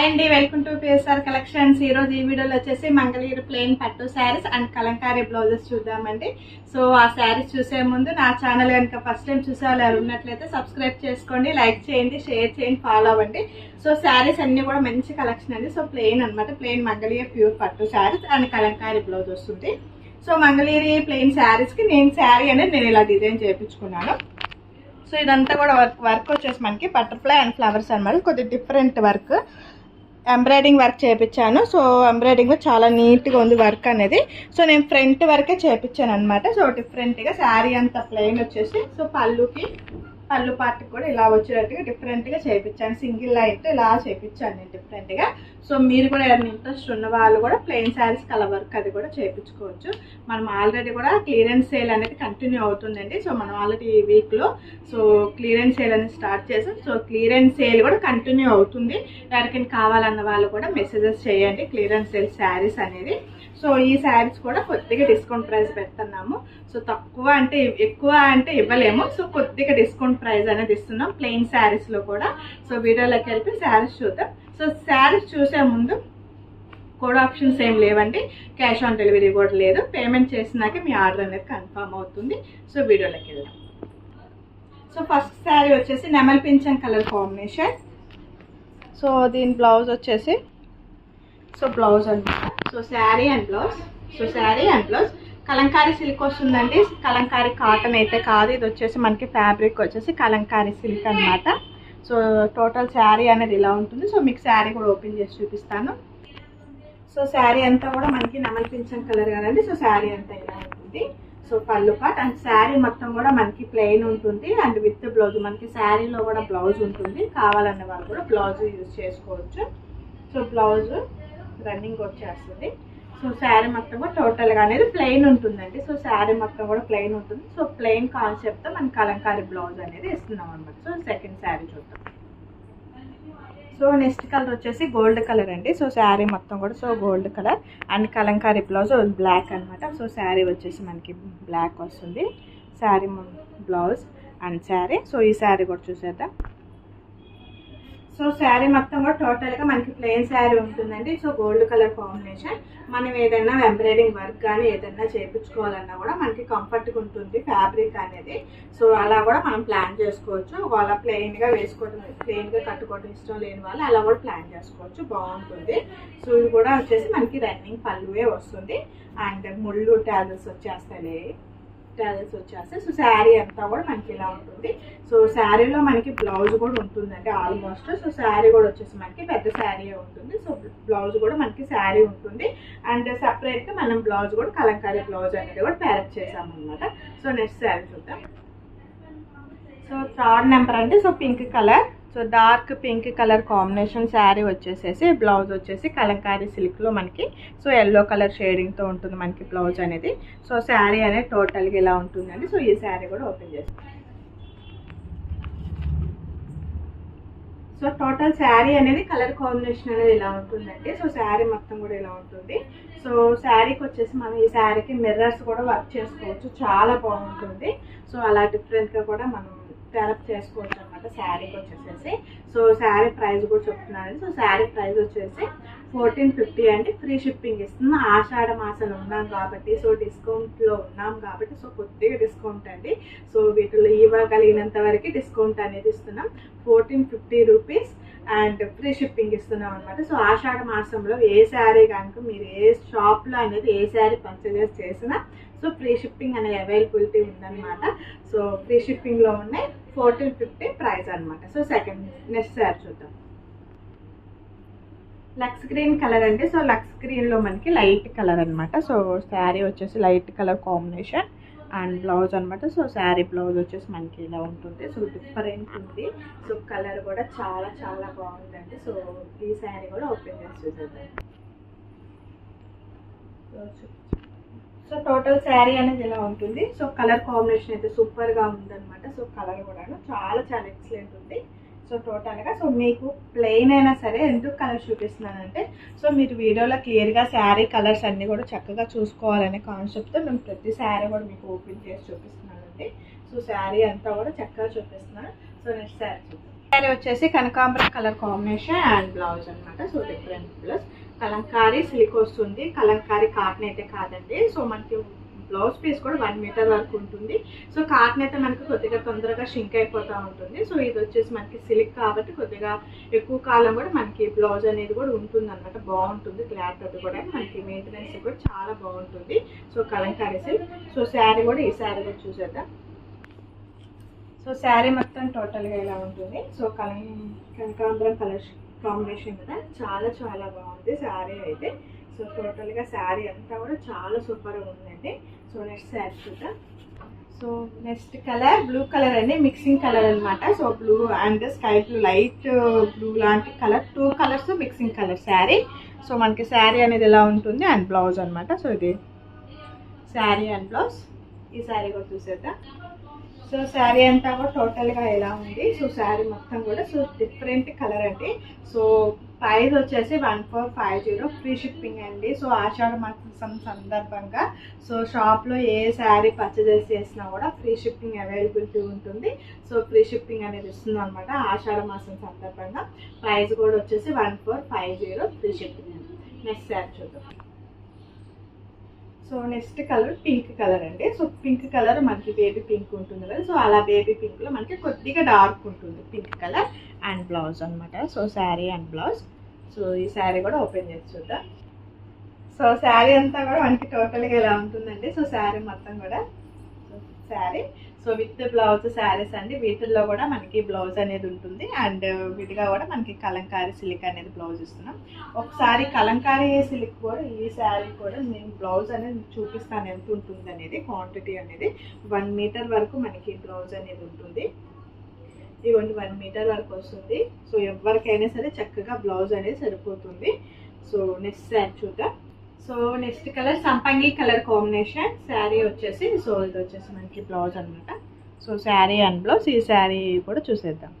అండి, welcome to PSR collections. ఈ రోజు ఈ వీడియోలో వచ్చేసి మంగళగిరి ప్లెయిన్ పట్టు శారీస్ అండ్ కలంకారీ బ్లౌజెస్ చూద్దామండి. సో ఆ శారీస్ చూసే ముందు నా ఛానల్ కనుక ఫస్ట్ టైం చూసే వాళ్ళు ఉన్నట్లయితే సబ్స్క్రైబ్ చేసుకోండి, లైక్ చేయండి, షేర్ చేయండి, ఫాలో అవ్వండి. సో శారీస్ అన్ని కూడా మంచి కలెక్షన్ అండి. సో ప్లెయిన్ అనమాట, ప్లెయిన్ మంగళగిరి ప్యూర్ పట్టు శారీస్ అండ్ కలంకారీ బ్లౌజ్ వస్తుంది. సో మంగళగిరి ప్లెయిన్ శారీస్కి నేను శారీ అనేది నేను ఇలా డిజైన్ చేయించుకున్నాను. సో ఇదంతా కూడా వర్క్ వచ్చేసి మనకి బటర్ఫ్లై అండ్ ఫ్లవర్స్ అనమాట. కొద్దిగా డిఫరెంట్ వర్క్, ఎంబ్రాయిడింగ్ వర్క్ చేయించాను. సో ఎంబ్రాయిడింగ్ చాలా నీట్గా ఉంది వర్క్ అనేది. సో నేను ఫ్రంట్ వర్కే చేయించాను అనమాట. సో డిఫరెంట్గా శారీ అంతా ప్లెయిన్ వచ్చేసి సో పళ్ళు పార్ట్కి కూడా ఇలా వచ్చేటట్టుగా డిఫరెంట్గా చేయించాను. సింగిల్ లైన్తో ఇలా చేయించాను నేను డిఫరెంట్గా. సో మీరు కూడా ఏదైనా ఇంట్రెస్ట్ ఉన్న వాళ్ళు కూడా ప్లెయిన్ శారీస్ కలర్ వర్క్ అది కూడా చేయించుకోవచ్చు. మనం ఆల్రెడీ కూడా క్లియరెన్స్ సేల్ అనేది కంటిన్యూ అవుతుందండి. సో మనం ఆల్రెడీ ఈ వీక్లో సో క్లియరెన్స్ సేల్ అనేది స్టార్ట్ చేసాం. సో క్లియరెన్స్ సేల్ కూడా కంటిన్యూ అవుతుంది. ఎవరికైనా కావాలన్న వాళ్ళు కూడా మెసేజెస్ చేయండి. క్లియరెన్స్ సేల్ శారీస్ అనేది. సో ఈ శారీస్ కూడా కొద్దిగా డిస్కౌంట్ ప్రైస్ పెడుతున్నాము. సో తక్కువ అంటే ఎక్కువ అంటే ఇవ్వలేము. సో కొద్దిగా డిస్కౌంట్ ప్రైస్ అనేది ఇస్తున్నాం ప్లెయిన్ శారీస్లో కూడా. సో వీడియోలోకి వెళ్ళి శారీస్ చూద్దాం. సో శారీస్ చూసే ముందు కోడ్ ఆప్షన్స్ ఏం లేవండి, క్యాష్ ఆన్ డెలివరీ కూడా లేదు. పేమెంట్ చేసినాక మీ ఆర్డర్ అనేది కన్ఫర్మ్ అవుతుంది. సో వీడియోలోకి వెళ్దాం. సో ఫస్ట్ శారీ వచ్చేసి నెమల్ పింఛన్ కలర్ కాంబినేషన్. సో దీని బ్లౌజ్ వచ్చేసి సో బ్లౌజ్ అనమాట. So sari and blouse Kalamkari silk వస్తుందండి. కలంకారీ కాటన్ అయితే కాదు, ఇది వచ్చేసి మనకి ఫ్యాబ్రిక్ వచ్చేసి కలంకారీ సిల్క్ అనమాట. సో టోటల్ శారీ అనేది ఇలా ఉంటుంది. సో మీకు శారీ కూడా ఓపెన్ చేసి చూపిస్తాను. సో శారీ అంతా కూడా మనకి నెమల్ పింఛన్ కలర్ కదండి. సో శారీ అంతా ఇలా ఉంటుంది. సో పళ్ళు పార్ట్ అండ్ శారీ మొత్తం కూడా మనకి ప్లెయిన్ ఉంటుంది అండ్ విత్ బ్లౌజ్. మనకి శారీలో కూడా బ్లౌజ్ ఉంటుంది, కావాలన్న వాళ్ళు కూడా బ్లౌజ్ యూజ్ చేసుకోవచ్చు. సో బ్లౌజ్ రన్నింగ్ వచ్చేస్తుంది. సో శారీ మొత్తం కూడా టోటల్గా అనేది ప్లెయిన్ ఉంటుందండి. సో శారీ మొత్తం కూడా ప్లెయిన్ ఉంటుంది. సో ప్లెయిన్ కాన్సెప్ట్తో మనం కలంకారీ బ్లౌజ్ అనేది ఇస్తున్నాం అనమాట. సో సెకండ్ శారీ చూద్దాం. సో నెక్స్ట్ కలర్ వచ్చేసి గోల్డ్ కలర్ అండి. సో శారీ మొత్తం కూడా so gold colour and Kalamkari blouse black అనమాట. సో శారీ వచ్చేసి మనకి బ్లాక్ వస్తుంది. Sari blouse and sari. So ఈ శారీ కూడా చూసేద్దాం. సో శారీ మొత్తం కూడా టోటల్గా మనకి ప్లెయిన్ శారీ ఉంటుందండి. So gold colour combination. మనం ఏదైనా ఎంబ్రాయిడింగ్ వర్క్ కానీ ఏదైనా చేయించుకోవాలన్నా కూడా మనకి కంఫర్ట్గా ఉంటుంది ఫ్యాబ్రిక్ అనేది. సో అలా కూడా మనం ప్లాన్ చేసుకోవచ్చు. అలా ప్లెయిన్గా వేసుకోవడం, ప్లెయిన్గా కట్టుకోవడం ఇష్టం లేని వాళ్ళు అలా కూడా ప్లాన్ చేసుకోవచ్చు, బాగుంటుంది. సో ఇది కూడా వచ్చేసి మనకి రన్నింగ్ పళ్ళువే వస్తుంది అండ్ ముళ్ళు టాజల్స్ వచ్చేస్తాయి. సో శారీ అంతా కూడా మనకి ఇలా ఉంటుంది. సో శారీలో మనకి బ్లౌజ్ కూడా ఉంటుందండి ఆల్మోస్ట్. సో శారీ కూడా వచ్చేసి మనకి పెద్ద శారీ ఉంటుంది. సో బ్లౌజ్ కూడా మనకి శారీ ఉంటుంది అండ్ సపరేట్గా మనం బ్లౌజ్ కూడా కలంకారీ బ్లౌజ్ అనేది కూడా ప్యారప్ చేసామన్నమాట. సో నెక్స్ట్ శారీ చూద్దాం. సో థర్డ్ నెంబర్ అంటే so pink colour. So dark pink colour combination sari వచ్చేసేసి బ్లౌజ్ వచ్చేసి కలంకారీ సిల్క్లో మనకి సో ఎల్లో కలర్ షేడింగ్తో ఉంటుంది మనకి బ్లౌజ్ అనేది. సో శారీ అనేది టోటల్గా ఇలా ఉంటుందండి. సో ఈ శారీ కూడా ఓపెన్ చేస్తాం. సో టోటల్ శారీ అనేది కలర్ కాంబినేషన్ అనేది ఇలా ఉంటుందండి. సో శారీ మొత్తం కూడా ఇలా ఉంటుంది. సో శారీకి వచ్చేసి మనం ఈ శారీకి మిర్రర్స్ కూడా వర్క్ చేసుకోవచ్చు, చాలా బాగుంటుంది. సో అలా డిఫరెంట్గా కూడా మనం ప్యారప్ చేసుకోవచ్చు అనమాట శారీకి వచ్చేసేసి. సో శారీ ప్రైస్ కూడా చెప్తున్నాను. సో శారీ ప్రైస్ వచ్చేసి 1450 అండి. ఫ్రీ షిప్పింగ్ ఇస్తున్నాం. ఆషాఢ మాసాలు ఉన్నాం కాబట్టి, సో డిస్కౌంట్లో ఉన్నాం కాబట్టి సో కొద్దిగా డిస్కౌంట్ అండి. సో వీటిలో ఇవ్వగలిగినంత వరకు డిస్కౌంట్ అనేది ఇస్తున్నాం. 1450 రూపీస్ అండ్ ఫ్రీ షిప్పింగ్ ఇస్తున్నాం అనమాట. సో ఆషాఢ మాసంలో ఏ శారీ కనుక మీరు ఏ షాప్లో అనేది ఏ శారీ పర్చేజ్ చేసినా సో ఫ్రీ షిప్పింగ్ అనే అవైలబిలిటీ ఉందన్నమాట. సో ఫ్రీ షిప్పింగ్లో ఉన్నాయి. 1450 ప్రైస్ అనమాట. సో నెక్స్ట్ శారీ చూద్దాం. లక్స్ గ్రీన్ కలర్ అండి. సో లక్స్ గ్రీన్లో మనకి లైట్ కలర్ అనమాట. సో శారీ వచ్చేసి light colour combination and blouse అనమాట. సో శారీ బ్లౌజ్ వచ్చేసి మనకి ఇలా ఉంటుంది. సో డిఫరెంట్ ఉంది. సో కలర్ కూడా చాలా చాలా బాగుందండి. సో ఈ శారీ కూడా ఓపెన్ చేసి చూసేద్దాం. సో టోటల్ శారీ అనేది ఇలా ఉంటుంది. సో కలర్ కాంబినేషన్ అయితే సూపర్గా ఉందన్నమాట. సో కలర్ కూడా చాలా చాలా ఎక్సలెంట్ ఉంది. సో టోటల్గా సో మీకు ప్లెయిన్ అయినా సరే ఎందుకు కలర్ చూపిస్తున్నానంటే సో మీరు వీడియోలో క్లియర్గా శారీ కలర్స్ అన్నీ కూడా చక్కగా చూసుకోవాలనే కాన్సెప్ట్తో మేము ప్రతి శారీ కూడా మీకు ఓపెన్ చేసి చూపిస్తున్నానండి. సో శారీ అంతా కూడా చక్కగా చూపిస్తున్నాను. సో నెక్స్ట్ శారీ చూద్దాం. శారీ వచ్చేసి కనకాంబరం కలర్ కాంబినేషన్ అండ్ బ్లౌజ్ అనమాట. So different plus Kalamkari silk వస్తుంది, కలంకారీ కాటన్ అయితే కాదండి. సో మనకి బ్లౌజ్ పీస్ కూడా 1 మీటర్ వరకు ఉంటుంది. సో కాటన్ అయితే మనకి కొద్దిగా తొందరగా షింక్ అయిపోతూ ఉంటుంది. సో ఇది వచ్చేసి మనకి సిల్క్ కాబట్టి కొద్దిగా ఎక్కువ కాలం కూడా మనకి బ్లౌజ్ అనేది కూడా ఉంటుంది అనమాట. బాగుంటుంది క్లాత్ అది కూడా, మనకి మెయింటెనెన్స్ కూడా చాలా బాగుంటుంది. So Kalamkari silk. So sari కూడా ఈ శారీ కూడా చూసేద్దాం. సో శారీ మొత్తం టోటల్గా ఇలా ఉంటుంది. సో కనకాంబరం కలర్ కాంబినేషన్ కదా, చాలా చాలా బాగుంది శారీ అయితే. సో టోటల్గా శారీ అంతా కూడా చాలా సూపర్గా ఉందండి. సో నెక్స్ట్ శారీ చూద్దాం. So next colour blue colour అండి, మిక్సింగ్ కలర్ అనమాట. So blue and sky blue, light blue లాంటి colour, 2 colours mixing colour sari. So మనకి శారీ అనేది ఎలా ఉంటుంది అండ్ బ్లౌజ్ అనమాట. సో ఇది శారీ అండ్ బ్లౌజ్. ఈ శారీ కూడా చూసేద్దాం. సో శారీ అంతా కూడా టోటల్గా ఎలా ఉంది. సో శారీ మొత్తం కూడా సో డిఫరెంట్ కలర్ అండి. సో ప్రైస్ వచ్చేసి 1450, ఫ్రీ షిప్పింగ్ అండి. సో ఆషాఢ మాసం సందర్భంగా సో షాప్లో ఏ శారీ పర్చేజ్ చేసినా కూడా ఫ్రీ షిప్పింగ్ అవైలబిలిటీ ఉంటుంది. సో ఫ్రీ షిప్పింగ్ అనేది ఇస్తుంది అనమాట ఆషాఢ మాసం సందర్భంగా. ప్రైస్ కూడా వచ్చేసి 1450, ఫ్రీ షిప్పింగ్ అండి. నెక్స్ట్ శారీ చూద్దాం. So next colour pink colour అండి. సో పింక్ కలర్ మనకి బేబీ పింక్ ఉంటుంది కదా, సో అలా బేబీ పింక్లో మనకి కొద్దిగా డార్క్ ఉంటుంది పింక్ కలర్ అండ్ బ్లౌజ్ అనమాట. So sari and blouse. So ఈ శారీ కూడా ఓపెన్ చేసి చూద్దాం. సో శారీ అంతా కూడా మనకి టోటల్గా ఇలా ఉంటుందండి. సో శారీ మొత్తం కూడా sari so with blouse saris అండి. వీటిల్లో కూడా మనకి బ్లౌజ్ అనేది ఉంటుంది అండ్ విడిగా కూడా మనకి కలంకారీ సిల్క్ అనేది బ్లౌజ్ ఇస్తున్నాం. ఒకసారి కలంకారీ సిల్క్ కూడా ఈ శారీ కూడా నేను బ్లౌజ్ అనేది చూపిస్తాను ఎంత ఉంటుంది అనేది. క్వాంటిటీ అనేది 1 మీటర్ వరకు మనకి బ్లౌజ్ అనేది ఉంటుంది. ఇవన్నీ 1 మీటర్ వరకు వస్తుంది. సో ఎవరికైనా సరే చక్కగా బ్లౌజ్ అనేది సరిపోతుంది. సో నెక్స్ట్ శారీ చూద్దాం. సో నెక్స్ట్ కలర్ సంపంగి కలర్ కాంబినేషన్ శారీ వచ్చేసి. సో ఇది వచ్చేసి మనకి బ్లౌజ్ అనమాట. So sari and blouse. ఈ శారీ కూడా చూసేద్దాం.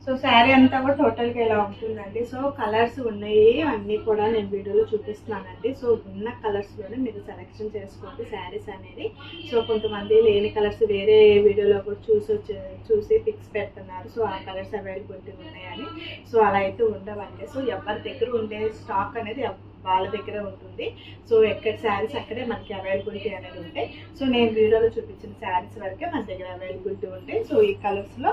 సో శారీ అంతా కూడా టోటల్గా ఇలా ఉంటుందండి. సో కలర్స్ ఉన్నాయి అన్నీ కూడా నేను వీడియోలో చూపిస్తున్నానండి. సో ఉన్న కలర్స్లోనే మీరు సెలెక్షన్ చేసుకోండి శారీస్ అనేది. సో కొంతమంది లేని కలర్స్ వేరే వీడియోలో కూడా చూసి పిక్స్ పెడుతున్నారు. సో ఆ కలర్స్ అవైలబిలిటీ ఉన్నాయని. సో అలా అయితే ఉండవండి. సో ఎవరి దగ్గర ఉండే స్టాక్ అనేది వాళ్ళ దగ్గర ఉంటుంది. సో ఎక్కడ శారీస్ అక్కడే మనకి అవైలబిలిటీ అనేది ఉంటాయి. సో నేను వీడియోలో చూపించిన శారీస్ వరకే మన దగ్గర అవైలబిలిటీ ఉంటాయి. సో ఈ కలర్స్లో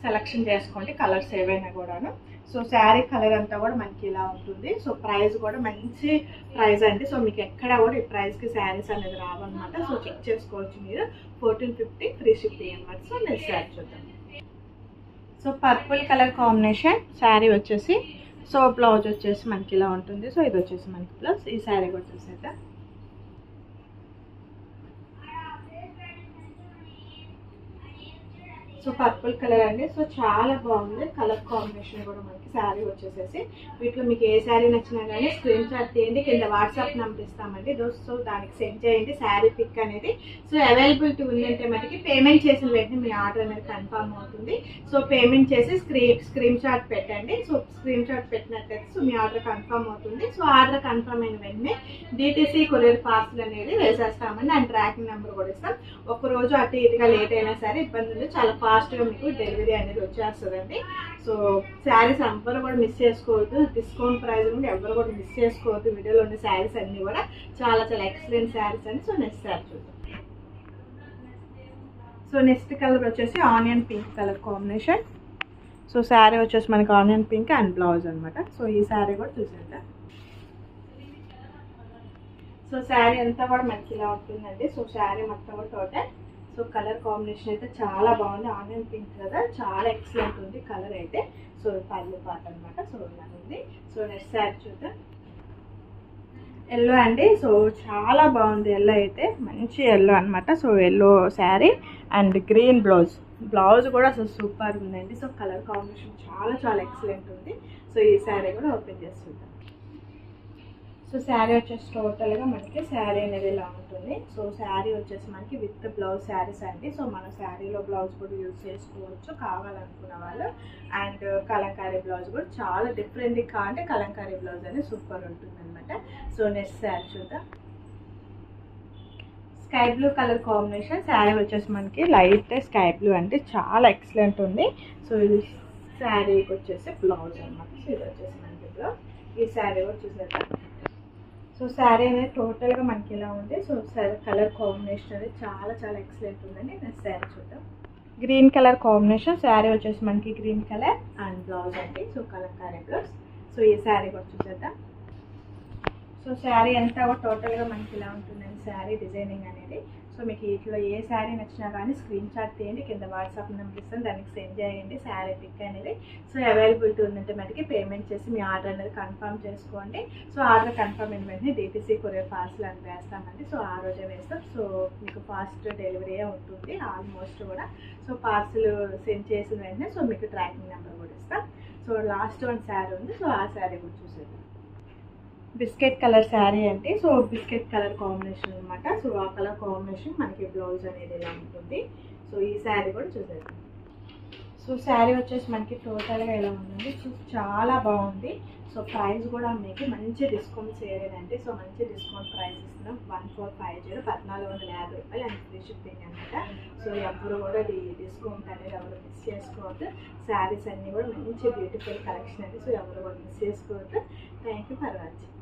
సెలెక్షన్ చేసుకోండి కలర్స్ ఏవైనా కూడాను. సో శారీ కలర్ అంతా కూడా మనకి ఇలా ఉంటుంది. సో ప్రైస్ కూడా మంచి ప్రైస్ అండి. సో మీకు ఎక్కడ కూడా ఈ ప్రైస్కి శారీస్ అనేది రావన్నమాట. సో చెక్ చేసుకోవచ్చు మీరు. 1450, ఫ్రీ షిప్పింగ్ అనమాట. సో నెక్స్ట్ శారీ చూద్దాం. So purple colour combination sari వచ్చేసి. సో బ్లౌజ్ వచ్చేసి మనకి ఇలా ఉంటుంది. సో ఇది వచ్చేసి మనకి బ్లౌజ్. ఈ శారీ కూడా చూసేద్దాం. సో పర్పుల్ కలర్ అండి. సో చాలా బాగుంది కలర్ కాంబినేషన్ కూడా మనకి శారీ వచ్చేసేసి. వీటిలో మీకు ఏ శారీ నచ్చినా కానీ స్క్రీన్ షాట్ తీయండి, కింద వాట్సాప్ నెంబర్ ఇస్తామండి. సో దానికి సెండ్ చేయండి శారీ పిక్ అనేది. సో అవైలబిలిటీ ఉందంటే మనకి పేమెంట్ చేసిన వెంటనే మీ ఆర్డర్ అనేది కన్ఫర్మ్ అవుతుంది. సో పేమెంట్ చేసి స్క్రీన్ షాట్ పెట్టండి. సో స్క్రీన్ షాట్ పెట్టినట్టయితే సో మీ ఆర్డర్ కన్ఫర్మ్ అవుతుంది. సో ఆర్డర్ కన్ఫర్మ్ అయిన వెంటనే DTC కొరియర్ పార్సల్ అనేది వేసేస్తామండి. అండ్ ట్రాకింగ్ నెంబర్ కూడా ఇస్తాం. ఒకరోజు అటు ఇటుగా లేట్ అయినా సరే ఇబ్బంది ఉంది, చాలా ఫాస్ట్గా మీకు డెలివరీ అనేది వచ్చేస్తుందండి. సో శారీస్ ఎవ్వరు కూడా మిస్ చేసుకోవద్దు. డిస్కౌంట్ ప్రైస్ నుండి ఎవరు కూడా మిస్ చేసుకోవద్దు. వీడియోలో ఉన్న శారీస్ అన్నీ కూడా చాలా చాలా ఎక్సలెంట్ శారీస్ అండి. సో నెక్స్ట్ శారీ చూద్దాం. సో నెక్స్ట్ కలర్ వచ్చేసి onion pink colour combination. So sari వచ్చేసి మనకి ఆనియన్ పింక్ అండ్ బ్లౌజ్ అనమాట. సో ఈ శారీ కూడా చూసేద్దాం. సో శారీ అంతా కూడా మనకి ఇలా ఉంటుందండి. సో శారీ మొత్తం కూడా టోటల్. సో కలర్ కాంబినేషన్ అయితే చాలా బాగుంది. ఆనియన్ పింక్ కదా, చాలా ఎక్సలెంట్ ఉంది కలర్ అయితే. సో పళ్ళు పాట అనమాట. సో ఇలా ఉంది. సో నెక్స్ట్ శారీ చూద్దాం. ఎల్లో అండి. సో చాలా బాగుంది ఎల్లో అయితే, మంచి ఎల్లో అనమాట. So yellow sari and green blouse. Blouse కూడా అసలు సూపర్ ఉందండి. సో కలర్ కాంబినేషన్ చాలా చాలా ఎక్సలెంట్ ఉంది. సో ఈ శారీ కూడా ఓపెన్ చేస్తుంటాం. సో శారీ వచ్చేసి టోటల్గా మనకి శారీ అనేది ఇలా ఉంటుంది. సో శారీ వచ్చేసి మనకి విత్ బ్లౌజ్ శారీస్ అండి. సో మన శారీలో బ్లౌజ్ కూడా యూజ్ చేసుకోవచ్చు కావాలనుకున్న వాళ్ళు. అండ్ కలంకారీ బ్లౌజ్ కూడా చాలా డిఫరెంట్గా అంటే కలంకారీ బ్లౌజ్ అనేది సూపర్ ఉంటుంది అనమాట. సో నెక్స్ట్ శారీ చూద్దాం. Sky blue colour combination. Sari వచ్చేసి మనకి లైట్ స్కై బ్లూ అంటే చాలా ఎక్సలెంట్ ఉంది. సో ఇది శారీకి వచ్చేసి బ్లౌజ్ అనమాట. సో ఇది వచ్చేసి మనకి బ్లౌజ్. ఈ శారీ కూడా చూసేద్దాం. సో శారీ అనేది టోటల్గా మనకి ఇలా ఉంది. సో కలర్ కాంబినేషన్ అనేది చాలా చాలా ఎక్సలెంట్ ఉందండి. నేను శారీ చూద్దాం. Green colour combination. శారీ వచ్చేసి మనకి గ్రీన్ కలర్ అండ్ బ్లౌజ్ అండి. So Kalamkari blouse. సో ఈ శారీ కూడా చూసేద్దాం. సో శారీ అంతా కూడా టోటల్గా మనకి ఇలా ఉంటుందండి శారీ డిజైనింగ్ అనేది. సో మీకు వీటిలో ఏ శారీ నచ్చినా కానీ స్క్రీన్ షాట్ తీయండి, కింద వాట్సాప్ నెంబర్ ఇస్తాను, దానికి సెండ్ చేయండి శారీ పిక్ అనేది. సో అవైలబిలిటీ ఉందంటే మనకి పేమెంట్ చేసి మీ ఆర్డర్ అనేది కన్ఫర్మ్ చేసుకోండి. సో ఆర్డర్ కన్ఫర్మ్ అయిన వెంటనే DTC కొరియర్ పార్సల్ అని వేస్తామండి. సో ఆ రోజే వేస్తాం. సో మీకు ఫాస్ట్ డెలివరీ ఉంటుంది ఆల్మోస్ట్ కూడా. సో పార్సల్ సెండ్ చేసిన వెంటనే సో మీకు ట్రాకింగ్ నెంబర్ కూడా ఇస్తాం. సో లాస్ట్ వన్ శారీ ఉంది. సో ఆ శారీ కూడా చూసేద్దాం. బిస్కెట్ కలర్ శారీ అంటే సో బిస్కెట్ కలర్ కాంబినేషన్ అనమాట. సో ఆ కలర్ కాంబినేషన్ మనకి బ్లౌజ్ అనేది ఇలా ఉంటుంది. సో ఈ శారీ కూడా చూసేద్దాం. సో శారీ వచ్చేసి మనకి టోటల్గా ఇలా ఉందండి. సో చాలా బాగుంది. సో ప్రైస్ కూడా మీకు మంచి డిస్కౌంట్ సేరేనండి. సో మంచి డిస్కౌంట్ ప్రైస్ ఇస్తున్నాం. 1450 1450 రూపాయలు అండ్ ఫ్రీ షిప్పింగ్ అనమాట. సో ఎవరు కూడా డిస్కౌంట్ అనేది ఎవరు మిస్ చేసుకోవద్దు. శారీస్ అన్నీ కూడా మంచి బ్యూటిఫుల్ కలెక్షన్ అండి. సో ఎవరు కూడా మిస్ చేసుకోవద్దు. Thank you for watching.